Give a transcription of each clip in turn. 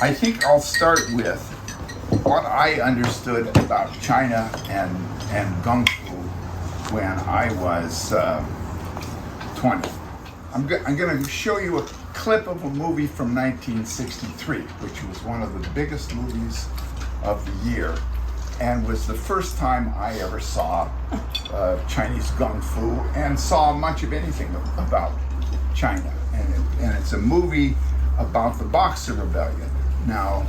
I think I'll start with what I understood about China and Gong Fu when I was 20. I'm going to show you a clip of a movie from 1963, which was one of the biggest movies of the year, and was the first time I ever saw Chinese Kung Fu and saw much of anything about China. And it's a movie about the Boxer Rebellion. Now,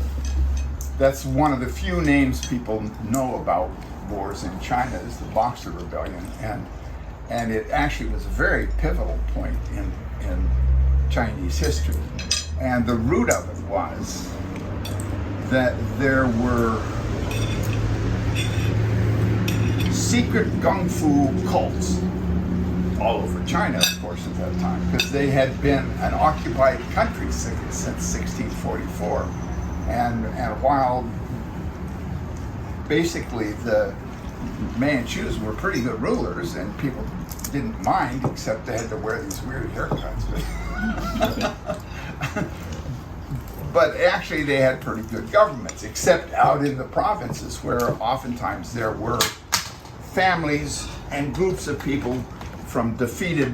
that's one of the few names people know about wars in China, is the Boxer Rebellion. And it actually was a very pivotal point in Chinese history. And the root of it was that there were secret Kung Fu cults all over China, of course, at that time, because they had been an occupied country since 1644. And while basically the Manchus were pretty good rulers and people didn't mind, except they had to wear these weird haircuts. But actually they had pretty good governments, except out in the provinces where oftentimes there were families and groups of people from defeated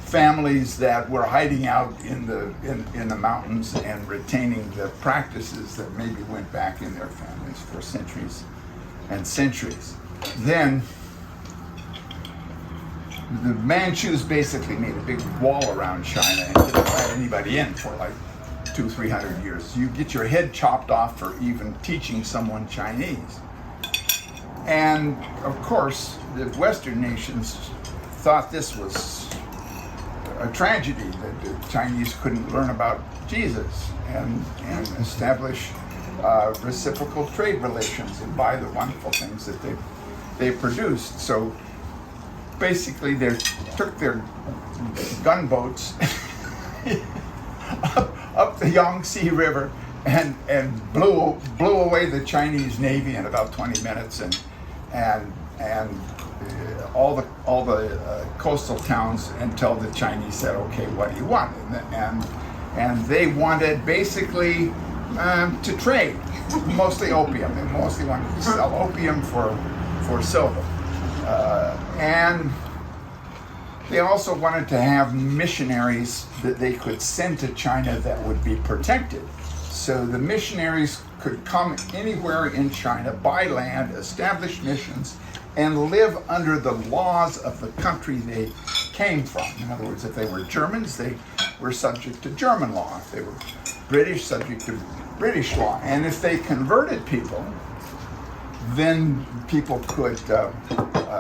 families that were hiding out in the mountains and retaining the practices that maybe went back in their families for centuries and centuries. Then the Manchus basically made a big wall around China and didn't let anybody in for like 200-300 years. You get your head chopped off for even teaching someone Chinese. And of course, the Western nations thought this was a tragedy that the Chinese couldn't learn about Jesus and establish reciprocal trade relations and buy the wonderful things that they produced. So basically they took their gunboats up the Yangtze River and blew away the Chinese Navy in about 20 minutes, and all the coastal towns, until the Chinese said, "Okay, what do you want?" And they wanted basically to trade, mostly opium. They mostly wanted to sell opium for silver, and they also wanted to have missionaries that they could send to China that would be protected. So the missionaries could come anywhere in China, buy land, establish missions, and live under the laws of the country they came from. In other words, if they were Germans, they were subject to German law. If they were British, subject to British law. And if they converted people, then people could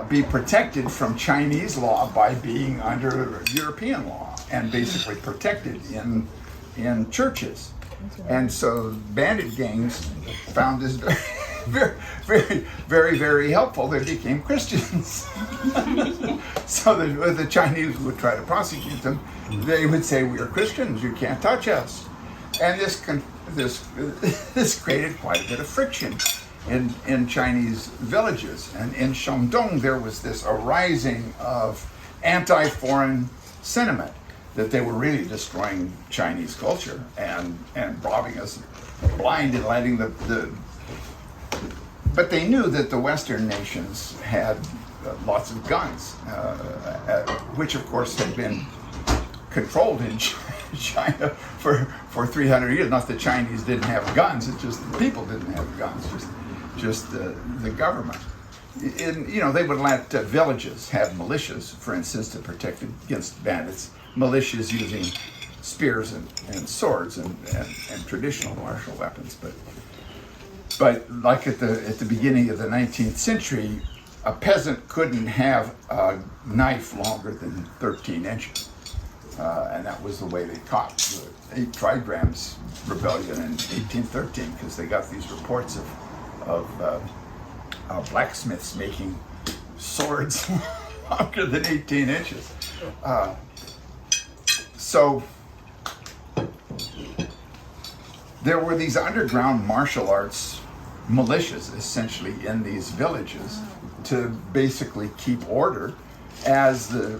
be protected from Chinese law by being under European law and basically protected in churches. And so bandit gangs found this very, very, very, very helpful. They became Christians. So that the Chinese would try to prosecute them, they would say, "We are Christians, you can't touch us." And this created quite a bit of friction in Chinese villages. And in Shandong, there was this arising of anti-foreign sentiment, that they were really destroying Chinese culture and robbing us blind and letting but they knew that the Western nations had lots of guns, which of course had been controlled in China for 300 years. Not the Chinese didn't have guns, it's just the people didn't have guns, just the government. They would let villages have militias, for instance, to protect against bandits. Militias using spears and swords and traditional martial weapons. But like at the beginning of the 19th century, a peasant couldn't have a knife longer than 13 inches. And that was the way they caught the 8 trigrams rebellion in 1813, because they got these reports of blacksmiths making swords longer than 18 inches. So there were these underground martial arts militias, essentially, in these villages to basically keep order as the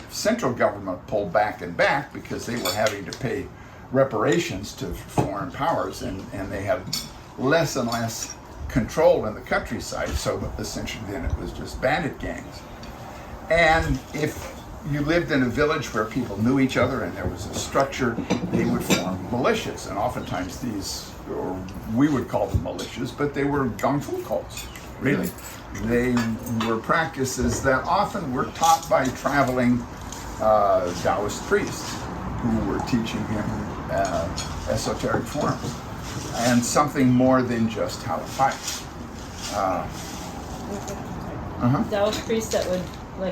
central government pulled back and back, because they were having to pay reparations to foreign powers, and they had less and less control in the countryside. So essentially, then it was just bandit gangs. And if you lived in a village where people knew each other and there was a structure, they would form militias. And oftentimes these, or we would call them militias, but they were Gong Fu cults, really. They were practices that often were taught by traveling Taoist priests who were teaching him esoteric forms and something more than just how to fight. Taoist priests that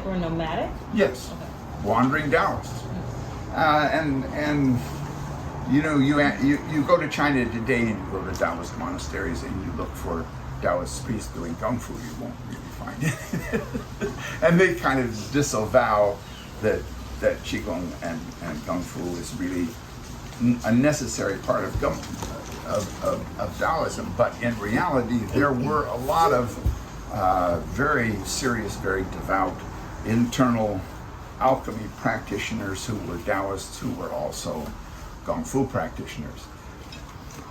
were nomadic? Yes, okay. Wandering Taoists. And you know, you go to China today and you go to Taoist monasteries and you look for Taoist priests doing Kung Fu, you won't really find it. And they kind of disavow that Qigong and Kung Fu is really a necessary part of Taoism. But in reality, there were a lot of very serious, very devout internal alchemy practitioners who were Taoists who were also Kung Fu practitioners.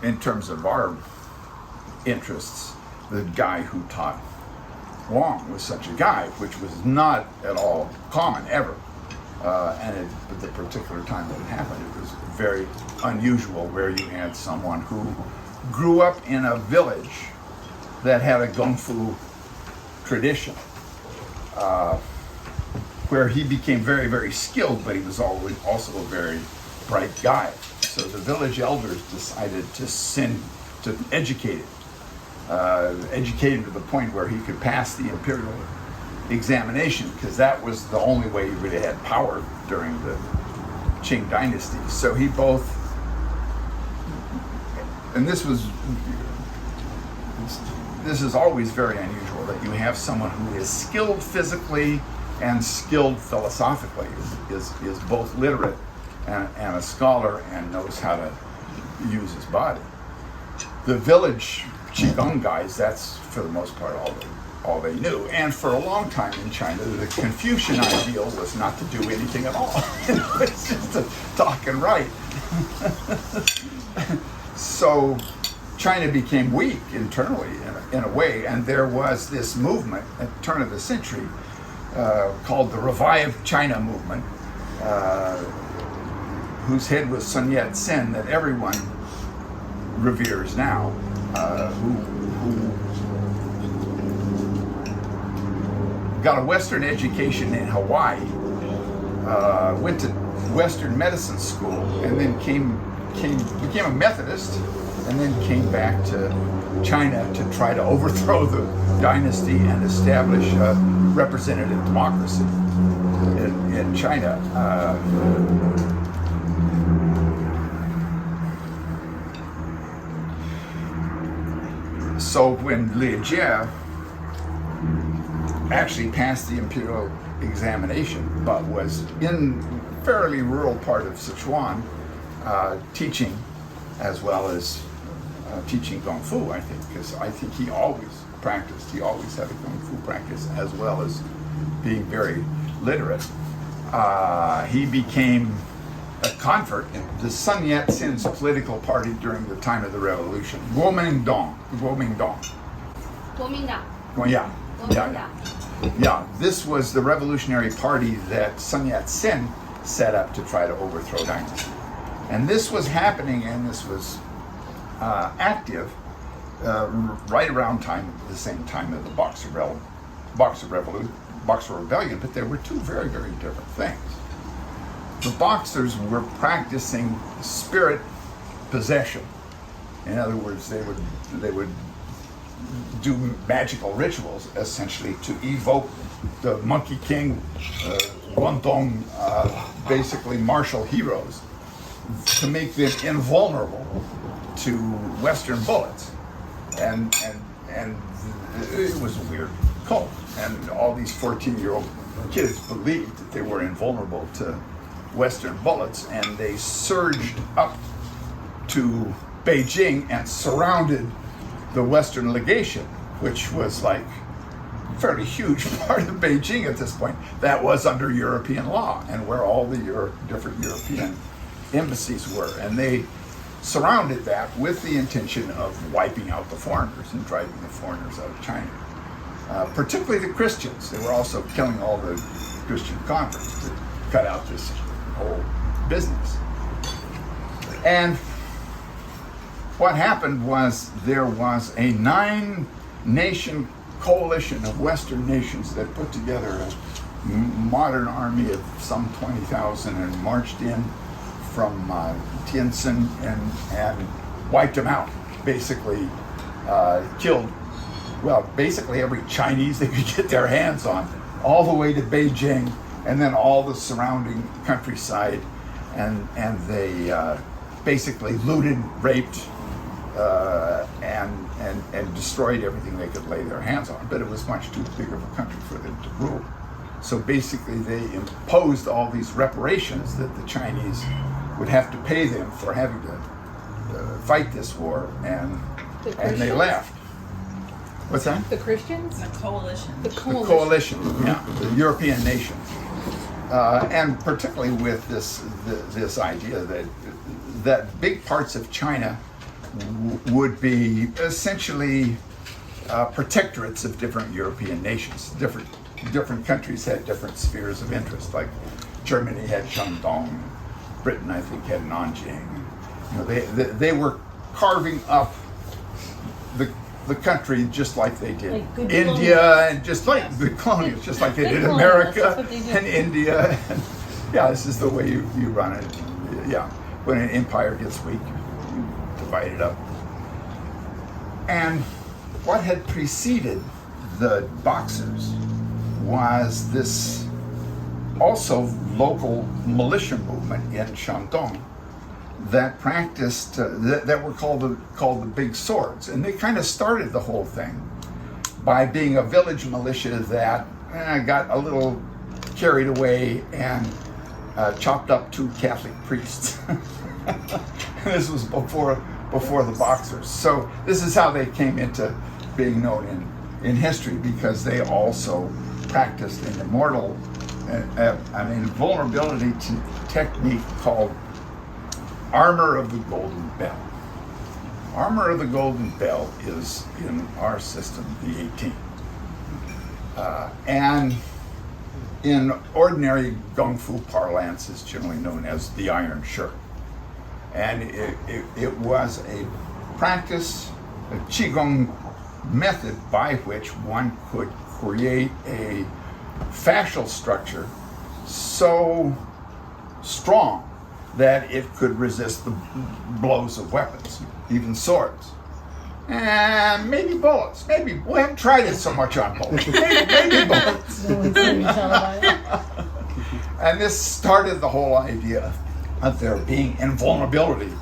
In terms of our interests, the guy who taught Gong was such a guy, which was not at all common ever. And at the particular time that it happened, it was very unusual, where you had someone who grew up in a village that had a Kung Fu tradition, where he became very, very skilled, but he was always also a very bright guy. So the village elders decided to educate him to the point where he could pass the imperial examination, because that was the only way he really had power during the Qing dynasty. So he both, and this is always very unusual, that you have someone who is skilled physically and skilled philosophically, is both literate and a scholar and knows how to use his body. The village Qigong guys, that's for the most part all they knew. And for a long time in China, the Confucian ideal was not to do anything at all. It was just to talk and write. So China became weak internally in a way, and there was this movement at the turn of the century called the Revived China movement, whose head was Sun Yat-sen, that everyone reveres now, who got a Western education in Hawaii, went to Western medicine school, and then became a Methodist, and then came back to China to try to overthrow the dynasty and establish a representative democracy in China. So when Li Jie actually passed the imperial examination, but was in a fairly rural part of Sichuan, teaching, as well as teaching Kung Fu, I think, because I think he always had a Kung Fu practice, as well as being very literate. He became a convert to Sun Yat-sen's political party during the time of the revolution, Kuomintang. Yeah, this was the revolutionary party that Sun Yat-sen set up to try to overthrow dynasty. And this was happening, and this was active right around the same time of the Boxer Rebellion, but there were two very, very different things. The Boxers were practicing spirit possession. In other words, they would do magical rituals, essentially, to evoke the Monkey King, Guangdong, basically martial heroes, to make them invulnerable to Western bullets. And it was a weird cult. And all these 14-year-old kids believed that they were invulnerable to Western bullets, and they surged up to Beijing and surrounded the Western legation, which was like a fairly huge part of Beijing at this point, that was under European law, and where all the different European embassies were, and they surrounded that with the intention of wiping out the foreigners and driving the foreigners out of China. Particularly the Christians. They were also killing all the Christian converts to cut out this whole business. And what happened was there was a 9-nation coalition of Western nations that put together a modern army of some 20,000 and marched in from Tientsin and wiped them out. Basically killed, well, basically every Chinese they could get their hands on, all the way to Beijing, and then all the surrounding countryside, and they basically looted, raped, and destroyed everything they could lay their hands on. But it was much too big of a country for them to rule. So basically they imposed all these reparations that the Chinese would have to pay them for having to fight this war, and they left. What's that? The Christians? The coalition. The coalition. The coalition, yeah, the European nations, and particularly with this idea that big parts of China would be essentially protectorates of different European nations. Different countries had different spheres of interest. Like Germany had Shandong, Britain I think had Nanjing. You know, they were carving up the country just like they did Like good India, colonials. and just like good colonials, just like they Good did colonials, America that's what they did. and India. Yeah, this is the way you run it. Yeah, when an empire gets weak, you divide it up. And what had preceded the Boxers was this also local militia movement in Shandong that practiced that were called the Big Swords, and they kind of started the whole thing by being a village militia that got a little carried away and chopped up 2 Catholic priests. This was before the Boxers. So this is how they came into being known in history, because they also practiced an invulnerability technique called Armor of the Golden Bell. Armor of the Golden Bell is, in our system, the 18. And in ordinary Kung Fu parlance is generally known as the Iron Shirt. And it was a practice, a Qigong method by which one could create a fascial structure so strong that it could resist the blows of weapons, even swords. And maybe bullets. Maybe, we haven't tried it so much on bullets. Maybe bullets. No one's going to tell about it. And this started the whole idea of there being invulnerability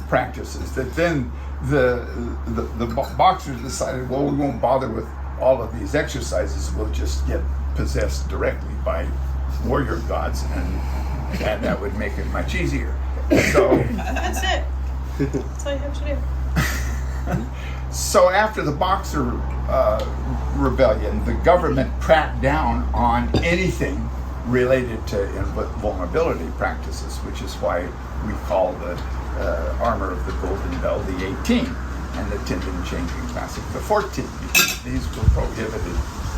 practices, that then the Boxers decided, well, we won't bother with all of these exercises, we'll just get possessed directly by warrior gods, and that would make it much easier. So That's it. That's all you have to do. So after the Boxer rebellion, the government cracked down on anything related to invulnerability practices, which is why we call the Armor of the Golden Bell the 18 and the Tendon Changing Classic the 14, because these were prohibited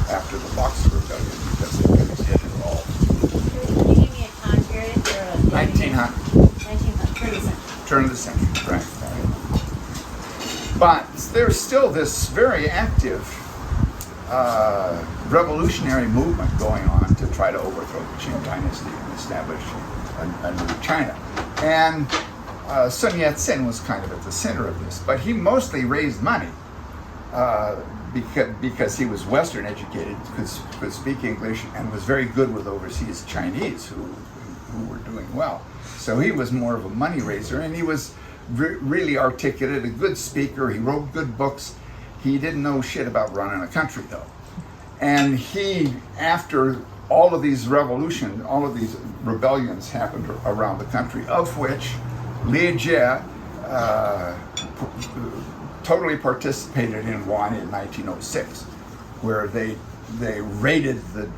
after the Boxer rebellion because they couldn't get involved. Can you give me a time period for a 1900. 1900, Turn of the century, right. But there's still this very active revolutionary movement going on to try to overthrow the Qing dynasty and establish a new China. And Sun Yat-sen was kind of at the center of this, but he mostly raised money because he was Western educated, could speak English, and was very good with overseas Chinese who were doing well. So he was more of a money raiser, and he was really articulate, a good speaker. He wrote good books. He didn't know shit about running a country, though. And he, after all of these rebellions happened around the country, of which Li Jie totally participated in one in 1906, where they raided the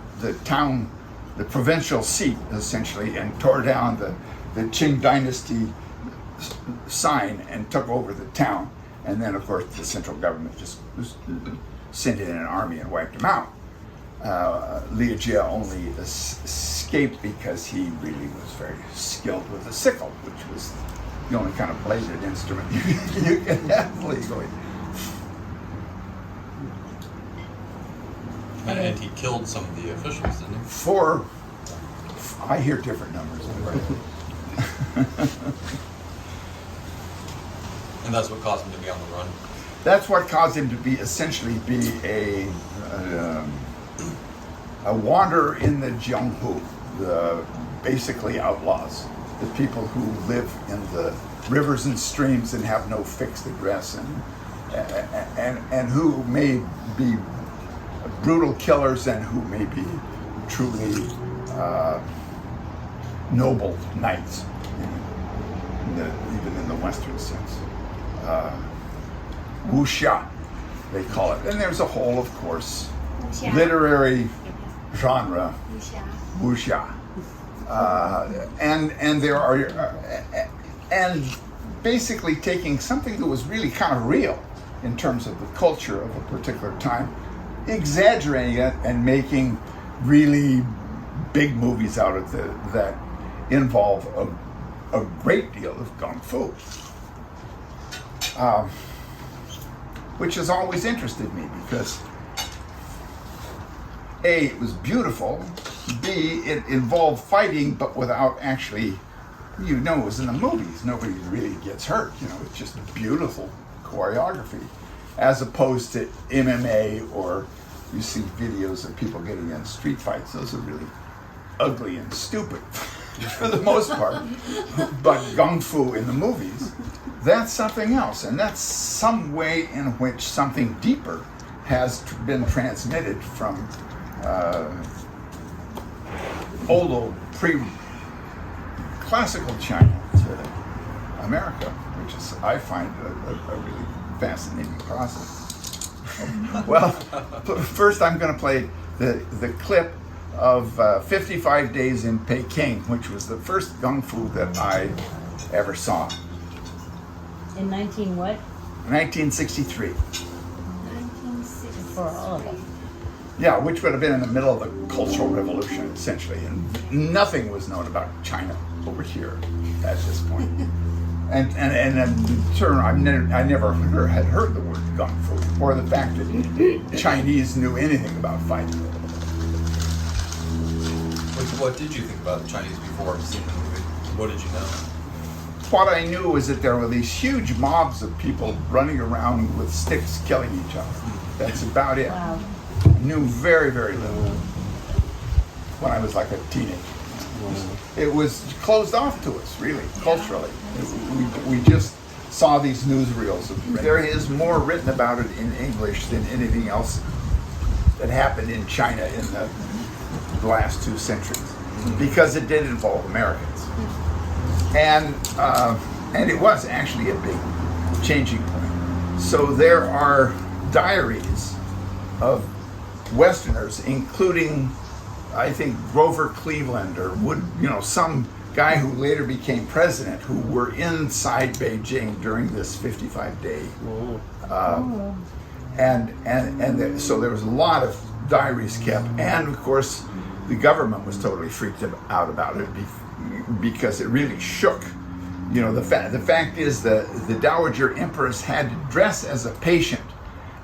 town, the provincial seat, essentially, and tore down the Qing dynasty sign and took over the town. And then, of course, the central government just sent in an army and wiped him out. Liu Jie only escaped because he really was very skilled with the sickle, which was the only kind of bladed instrument you could have legally. And he killed some of the officials, didn't he? I hear different numbers. And that's what caused him to be on the run. That's what caused him to essentially be a wanderer in the Jianghu, the basically outlaws, the people who live in the rivers and streams and have no fixed address, and who may be brutal killers and who may be truly noble knights, even in the Western sense. Wuxia, they call it. And there's a whole, of course, literary genre, wuxia, and there are, and basically taking something that was really kind of real in terms of the culture of a particular time, exaggerating it and making really big movies out of it that involve a great deal of Kung Fu, which has always interested me because A, it was beautiful, B, it involved fighting but without actually, it was in the movies, nobody really gets hurt, it's just beautiful choreography, as opposed to MMA, or you see videos of people getting in street fights. Those are really ugly and stupid for the most part. But Kung Fu in the movies, that's something else, and that's some way in which something deeper has been transmitted from old pre-classical China to America, which is, I find, a really fascinating process. Well, first I'm going to play the clip of 55 Days in Peking, which was the first Kung Fu that I ever saw. In 19 what? 1963. 1960. For all of them. Yeah, which would have been in the middle of the Cultural Revolution, essentially, and nothing was known about China over here at this point. And in turn, I never had heard the word Kung Fu, or the fact that Chinese knew anything about fighting. What did you think about the Chinese before seeing the movie? What did you know? What I knew was that there were these huge mobs of people running around with sticks killing each other. That's about it. Wow. I knew very, very little when I was like a teenager. It was closed off to us, really, culturally. We just saw these newsreels. There is more written about it in English than anything else that happened in China in the last 2 centuries, because it did involve Americans. And it was actually a big changing point. So there are diaries of Westerners, including, I think, Grover Cleveland or some guy who later became president, who were inside Beijing during this 55-day. So there was a lot of diaries kept, and of course the government was totally freaked out about it because it really shook. The fact is the Dowager Empress had to dress as a patient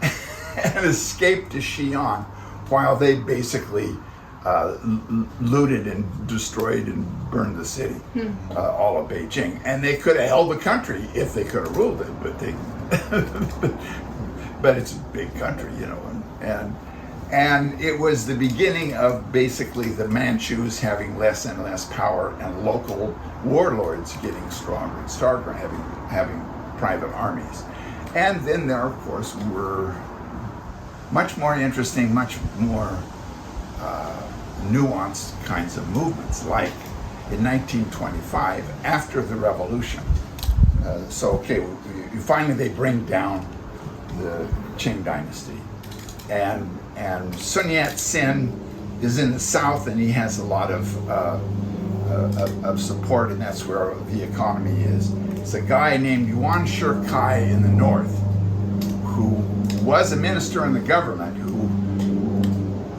and escape to Xi'an while they basically looted and destroyed and burned the city, all of Beijing. And they could have held the country if they could have ruled it, but they, but it's a big country, and it was the beginning of basically the Manchus having less and less power, and local warlords getting stronger and stronger, having private armies. And then there, of course, were much more interesting, much more nuanced kinds of movements, like in 1925, after the revolution. Finally they bring down the Qing dynasty, and Sun Yat-sen is in the south, and he has a lot of of support, and that's where the economy is. It's a guy named Yuan Shikai in the north, who was a minister in the government, who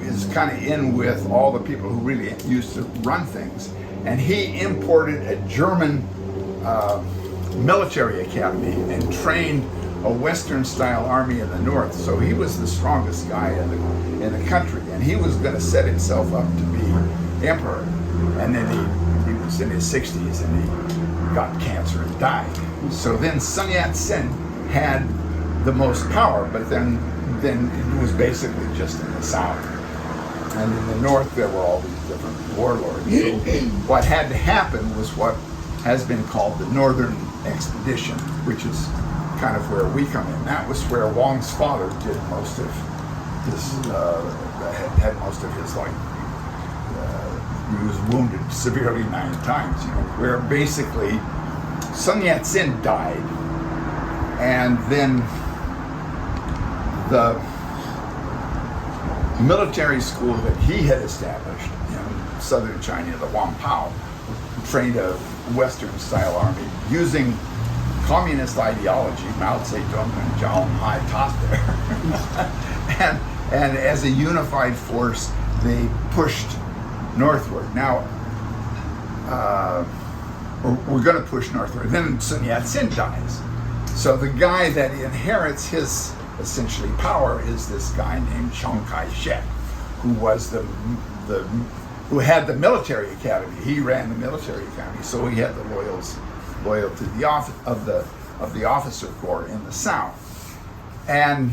is kind of in with all the people who really used to run things, and he imported a German military academy and trained a Western-style army in the north. So he was the strongest guy in the country, and he was going to set himself up to be emperor. And then he was in his 60s, and he got cancer and died. So then Sun Yat-sen had the most power, but then it was basically just in the south. And in the north, there were all these different warlords. So what had to happen was what has been called the Northern Expedition, which is kind of where we come in. That was where Wong's father did most of his, had most of his life. He was wounded severely 9 times, where basically Sun Yat-sen died, and then the military school that he had established in southern China, the Wampao, trained a Western-style army using communist ideology. Mao Zedong and Zhao Enlai taught there. and as a unified force, they pushed northward. Now, we're going to push northward. Then Sun Yat-sen dies. So the guy that inherits his essentially power is this guy named Chiang Kai-shek, who was who had the military academy. He ran the military academy, so he had the loyal to the officer corps in the south. And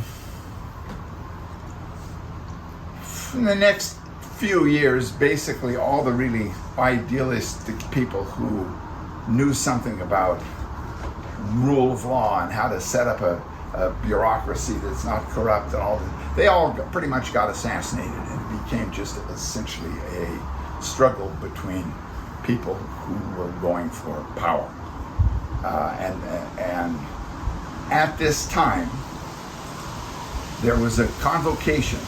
in the next few years, basically all the really idealistic people who knew something about rule of law and how to set up a bureaucracy that's not corrupt and all that, they all pretty much got assassinated, and it became just essentially a struggle between people who were going for power. And at this time, there was a convocation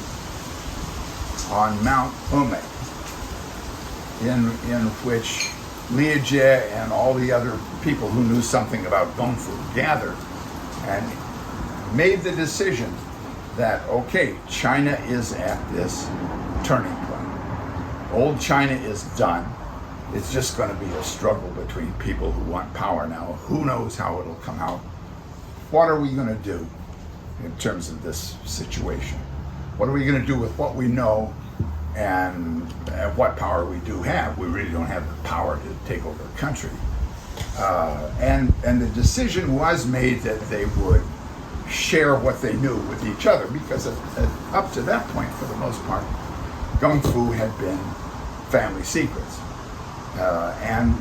on Mount Ume in which Li Jie and all the other people who knew something about Kung Fu gathered and made the decision that, okay, China is at this turning point. Old China is done. It's just going to be a struggle between people who want power now. Who knows how it'll come out? What are we going to do in terms of this situation? What are we going to do with what we know and what power we do have? We really don't have the power to take over a country. And the decision was made that they would share what they knew with each other, because up to that point, for the most part, Kung Fu had been family secrets. And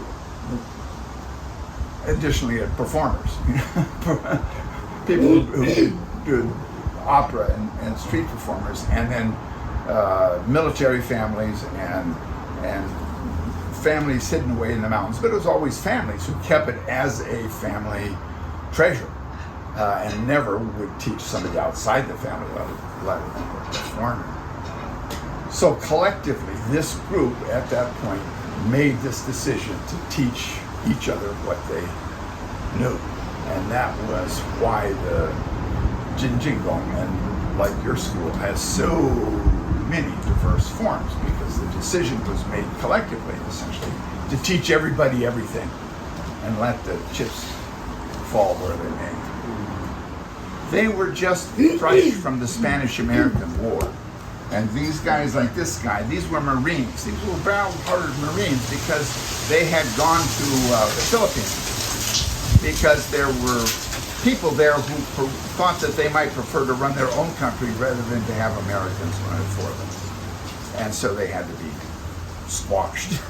additionally, performers, people who did opera and street performers, and then military families and families hidden away in the mountains. But it was always families who kept it as a family treasure, and never would teach somebody outside the family, let alone a foreigner. So collectively, this group at that point made this decision to teach each other what they knew. And that was why the Gong, and like your school, has so many diverse forms, because the decision was made collectively, essentially, to teach everybody everything and let the chips fall where they may. They were just fresh from the Spanish-American War. And these guys, like this guy, these were Marines. These were battle-hardened Marines because they had gone to the Philippines, because there were people there who thought that they might prefer to run their own country rather than to have Americans run it for them. And so they had to be squashed.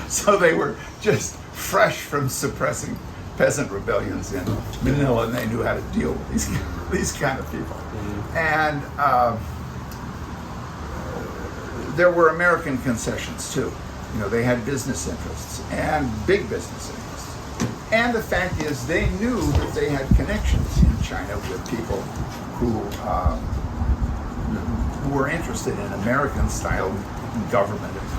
So they were just fresh from suppressing peasant rebellions in Manila, and they knew how to deal with these kind of people. And there were American concessions too. They had business interests, and big business interests. And the fact is, they knew that they had connections in China with people who were interested in American-style government and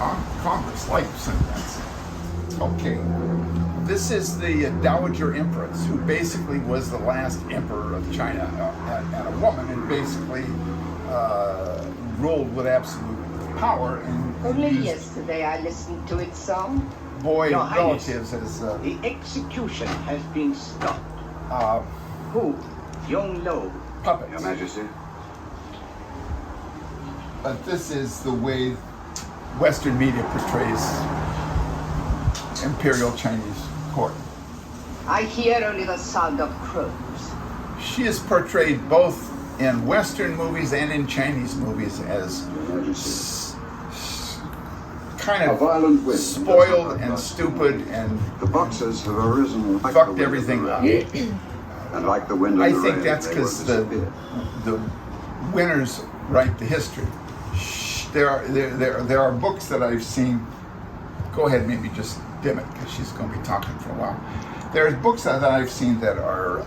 Congress, like Sun Yat-sen. Okay, this is the Dowager Empress, who basically was the last emperor of China, and a woman, and basically ruled with absolute power. And Only used yesterday I listened to its song. boy Your Highness, relatives as The execution has been stopped. uh, Who? Young Lo. puppets. Your Majesty. But this is the way Western media portrays Imperial Chinese court. I hear only the sound of crows. She is portrayed both in Western movies and in Chinese movies as Your Majesty. kind A violent of wind spoiled and stupid and The Boxers have arisen like the fucked wind of everything the up. rain. And like the wind of I the think rain, that's they will because disappear. the winners write the history. There are books that I've seen. Go ahead, maybe just dim it because she's going to be talking for a while. There's books that I've seen that are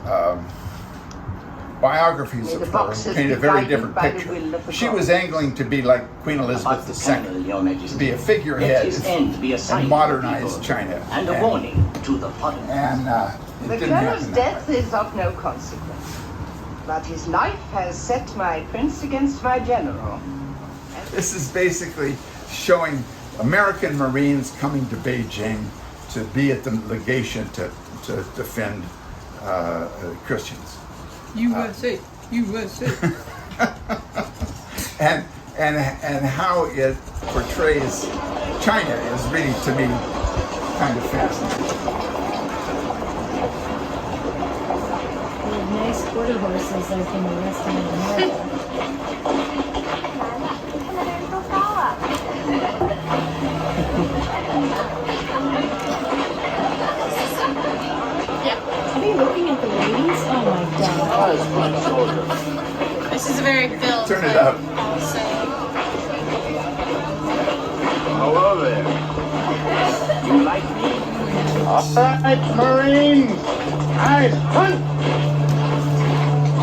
biographies May of the her boxers and paint a be very guided different by the picture. will of the She gods. was angling to be like Queen About Elizabeth the II, panel, Your Majesty. to be a figurehead Let his end be a sign and to modernize the people, China. And a warning to the foreigners. And it The didn't colonel's happen that death way. is of no consequence. But his life has set my prince against my general. This is basically showing American Marines coming to Beijing to be at the legation to defend Christians. USA, USA. And how it portrays China is really, to me, kind of fascinating. They have nice quarter horses like in the rest of America. Are they looking at the ladies? Oh my god. This is a very filled Turn it film up. also. Hello there. You like me? All right, Marines, eyes hunt!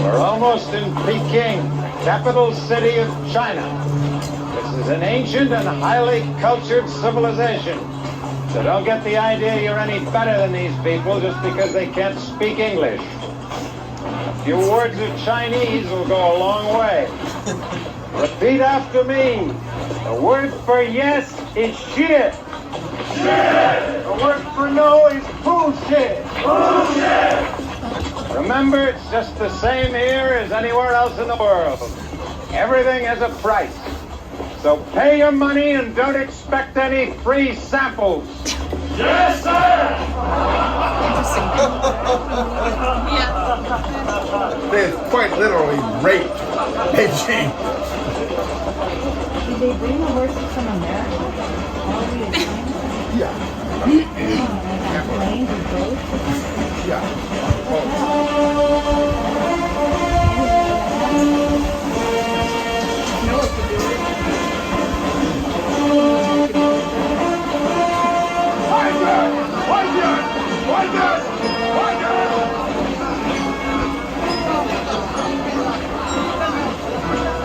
We're almost in Peking, capital city of China. This is an ancient and highly cultured civilization. So don't get the idea you're any better than these people just because they can't speak English. A few words of Chinese will go a long way. Repeat after me. The word for yes is shit. The word for no is bullshit. Bullshit! Remember, it's just the same here as anywhere else in the world. Everything has a price. So pay your money and don't expect any free samples. Yes, sir! Yeah. They quite literally raped Beijing. Did they bring the horses from America? All the way to China? Yeah, Like on planes or boats? yeah. Well,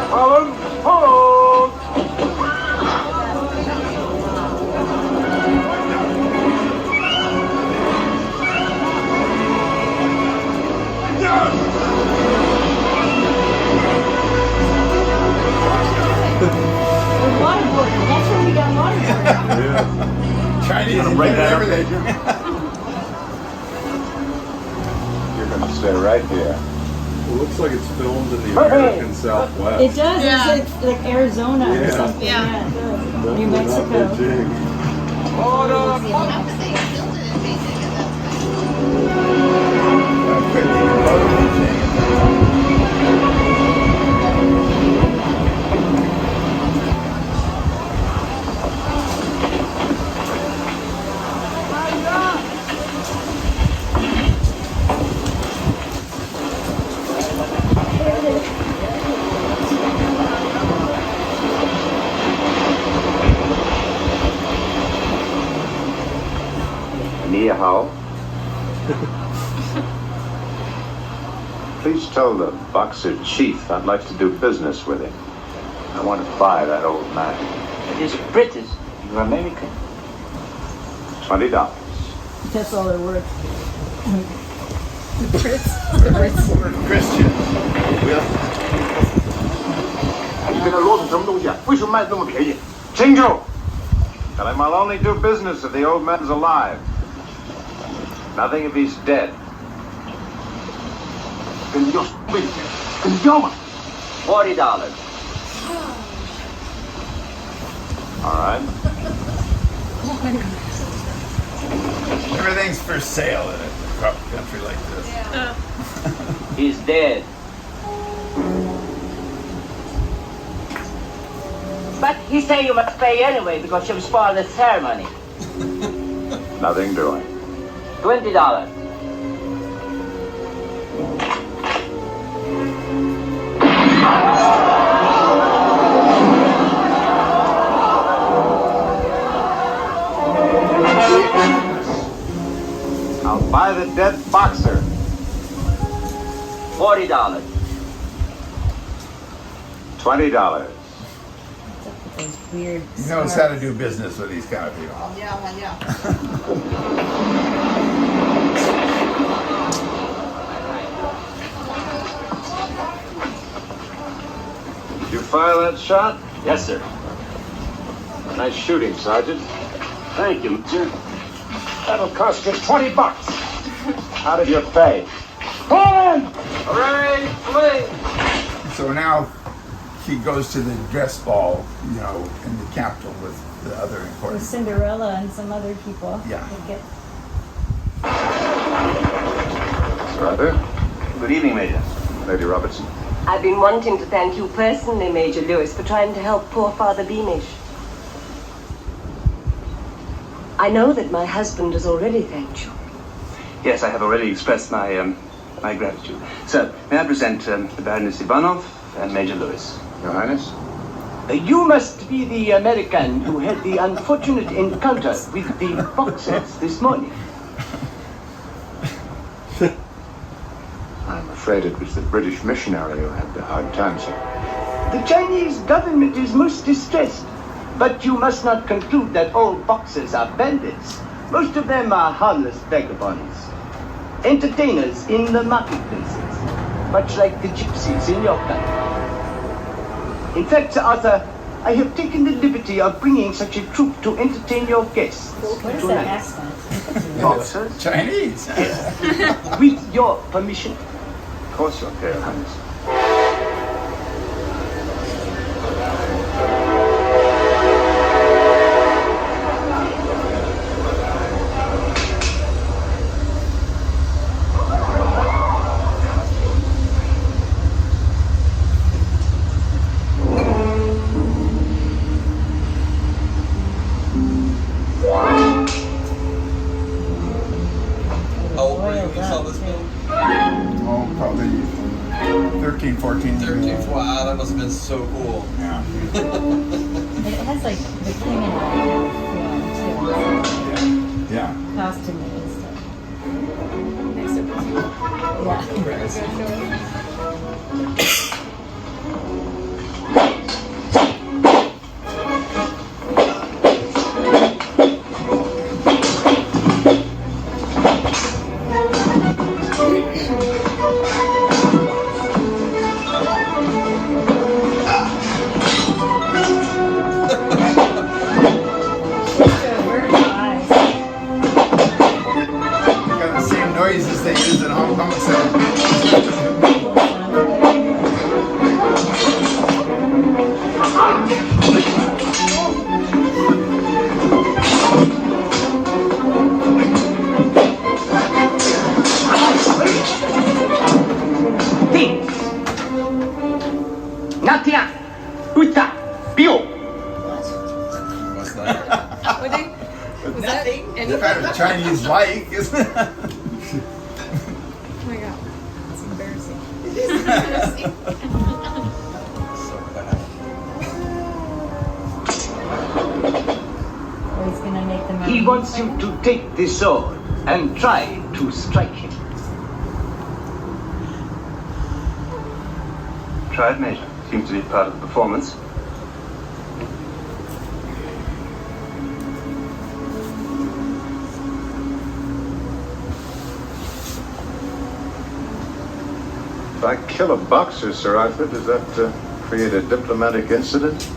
Hold, hold! Waterboarding. That's where we got waterboarding. Chinese break did that up, everything. You're gonna stay right here. It looks like it's filmed in the American Southwest. It does. Yeah. It's like Arizona or Yeah. something. Yeah. Yeah, it does. New Definitely not Mexico. Beijing. Couldn't even go to Beijing. Ni hao. Please tell the Boxer chief I'd like to do business with him. I want to buy that old man. It is British. You're American. $20. That's all they're worth. We're Christian. We'll, 你跟他啰嗦什么东西啊？为什么卖这么便宜？清楚。Tell him I'll only do business if the old man's alive. Nothing if he's dead. 跟你要贵点，跟你要嘛。$40. All right. everything's for sale in a country like this. He's dead. But he say you must pay anyway because you've spoiled the ceremony. Nothing doing. $20. I'll buy the dead boxer. $40. $20. Those weird. He knows how to do business with these kind of people. Did you fire that shot? Yes, sir. Nice shooting, Sergeant. Thank you, sir. That'll cost you $20. How did you pay? Pull in! Hooray, play! So now he goes to the dress ball, you know, in the Capitol with the other With important. Cinderella and some other people. Yeah. They get Brother. Good evening, Major. Lady Robertson. I've been wanting to thank you personally, Major Lewis, for trying to help poor Father Beamish. I know that my husband has already thanked you. Yes, I have already expressed my gratitude. Sir, may I present the Baroness Ivanov and Major Lewis? Your Highness. You must be the American who had the unfortunate encounter with the boxers this morning. I'm afraid it was the British missionary who had the hard time, sir. The Chinese government is most distressed, but you must not conclude that all boxers are bandits. Most of them are harmless vagabonds, entertainers in the marketplaces, much like the gypsies in your country. In fact, Sir Arthur, I have taken the liberty of bringing such a troupe to entertain your guests what is tonight. that accent? Boxers, Chinese. with your permission. Of course, Your Highness. How old were you when you saw this film? Oh, probably 13, 14. 13. Wow, that must have been so cool. Yeah. It has like the King and I feeling too. Yeah. Costuming and stuff. Next episode. Yeah. Got the same noises they use in Hong Kong. So. Things. Natia. Uta. Bio. What's that? What they, was that It's kind of Chinese-like, isn't it? Oh my god. It's embarrassing. It is embarrassing. So bad. Or he's gonna make them. He wants you to take the sword and try to strike him. Try it, Major. Seems to be part of the performance. If I kill a boxer, Sir Arthur, does that create a diplomatic incident?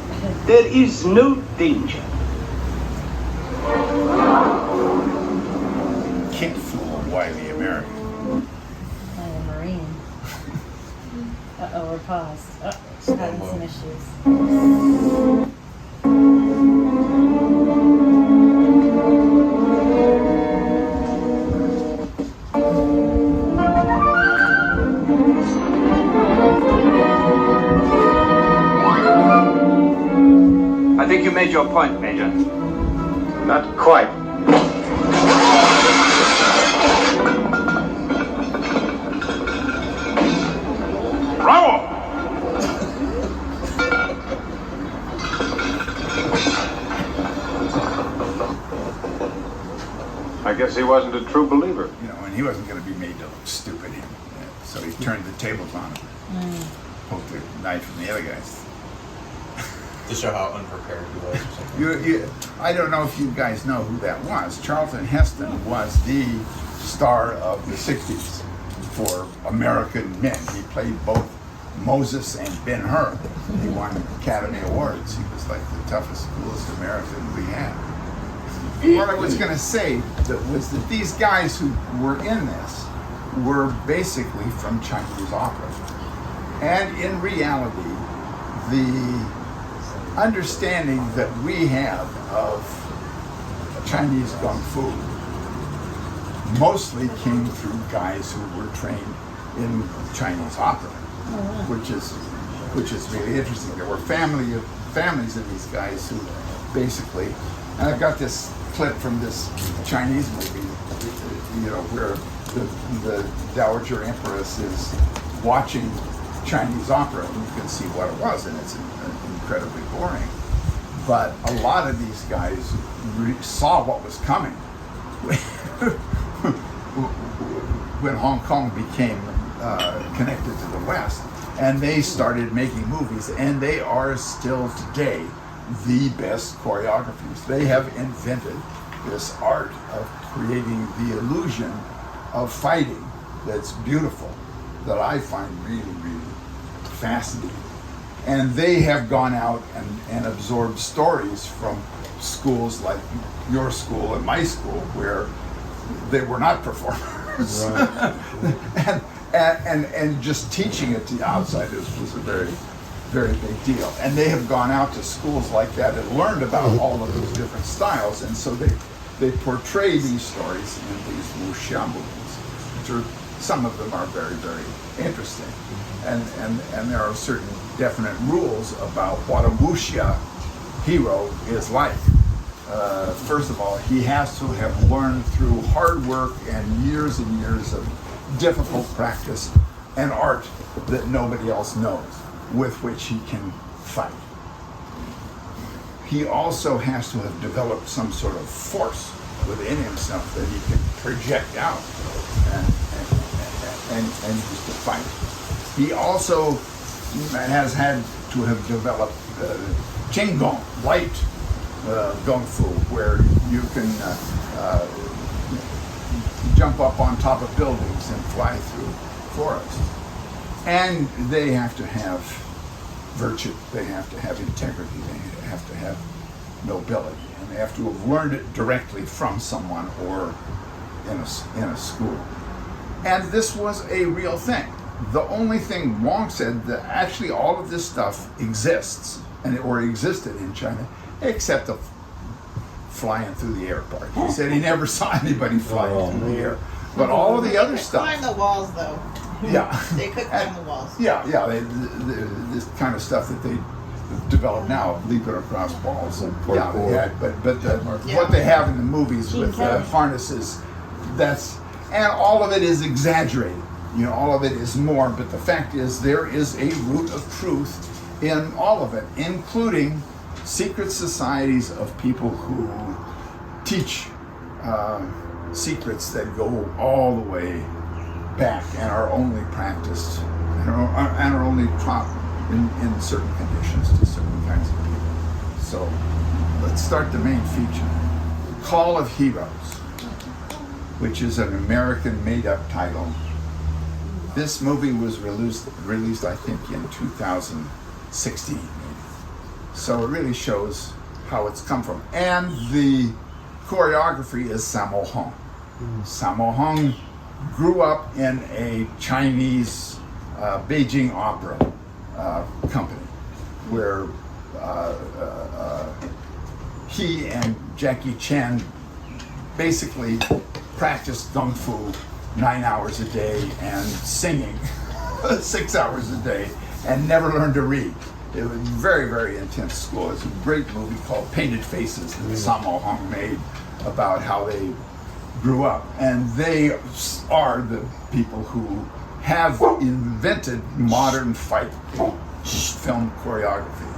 There is no danger. Can't fool a wily American. I'm a Marine. Uh-oh, we're paused. We're having some issues. I think you made your point, Major. Not quite. Bravo! I guess he wasn't a true believer. You know, and he wasn't going to be made to look stupid. So he turned the tables on him. Poked the knife in the other guys. To show how unprepared he was or something. I don't know if you guys know who that was. Charlton Heston was the star of the 60s for American men. He played both Moses and Ben-Hur. He won Academy Awards. He was like the toughest, coolest American we had. What I was going to say was that these guys who were in this were basically from Chinese opera. And in reality, the understanding that we have of Chinese Kung Fu mostly came through guys who were trained in Chinese opera, which is really interesting. There were families of these guys who basically, and I've got this clip from this Chinese movie, you know, where the Dowager Empress is watching Chinese opera, and you can see what it was, and it's incredibly boring. But a lot of these guys saw what was coming when Hong Kong became connected to the West, and they started making movies, and they are still today the best choreographers. They have invented this art of creating the illusion of fighting that's beautiful, that I find really, really fascinating. And they have gone out and absorbed stories from schools like your school and my school, where they were not performers. Right. and just teaching it to outsiders was a very, very big deal. And they have gone out to schools like that and learned about all of those different styles, and so they portray these stories in these wuxia movies, which are, some of them are very, very interesting. And there are certain definite rules about what a wuxia hero is like. First of all, he has to have learned through hard work and years of difficult practice an art that nobody else knows, with which he can fight. He also has to have developed some sort of force within himself that he can project out and use to fight. He also has had to have developed Gong, light Kung Fu, where you can jump up on top of buildings and fly through forests. And they have to have virtue, they have to have integrity, they have to have nobility, and they have to have learned it directly from someone or in a school. And this was a real thing. The only thing Wong said, that actually all of this stuff exists, or existed in China, except the flying through the air part. He said he never saw anybody flying through the air. But all of the other stuff. Climb the walls, though. Yeah. They could climb the walls. Yeah. This kind of stuff that they develop now, leaping across walls. And, yeah, they had, but what they have in the movies with harnesses, and all of it is exaggerated. You know, all of it is more, but the fact is there is a root of truth in all of it, including secret societies of people who teach secrets that go all the way back and are only practiced and are only taught in certain conditions to certain kinds of people. So let's start the main feature. Call of Heroes, which is an American made-up title This movie was released I think in 2016 maybe. So it really shows how it's come from. And the choreography is Sammo Hung. Sammo Hung grew up in a Chinese Beijing opera company where he and Jackie Chan basically practiced kung fu 9 hours a day and singing 6 hours a day and never learned to read. It was very, very intense school. It's a great movie called Painted Faces that Sammo Hung made about how they grew up. And they are the people who have invented modern fight film choreography.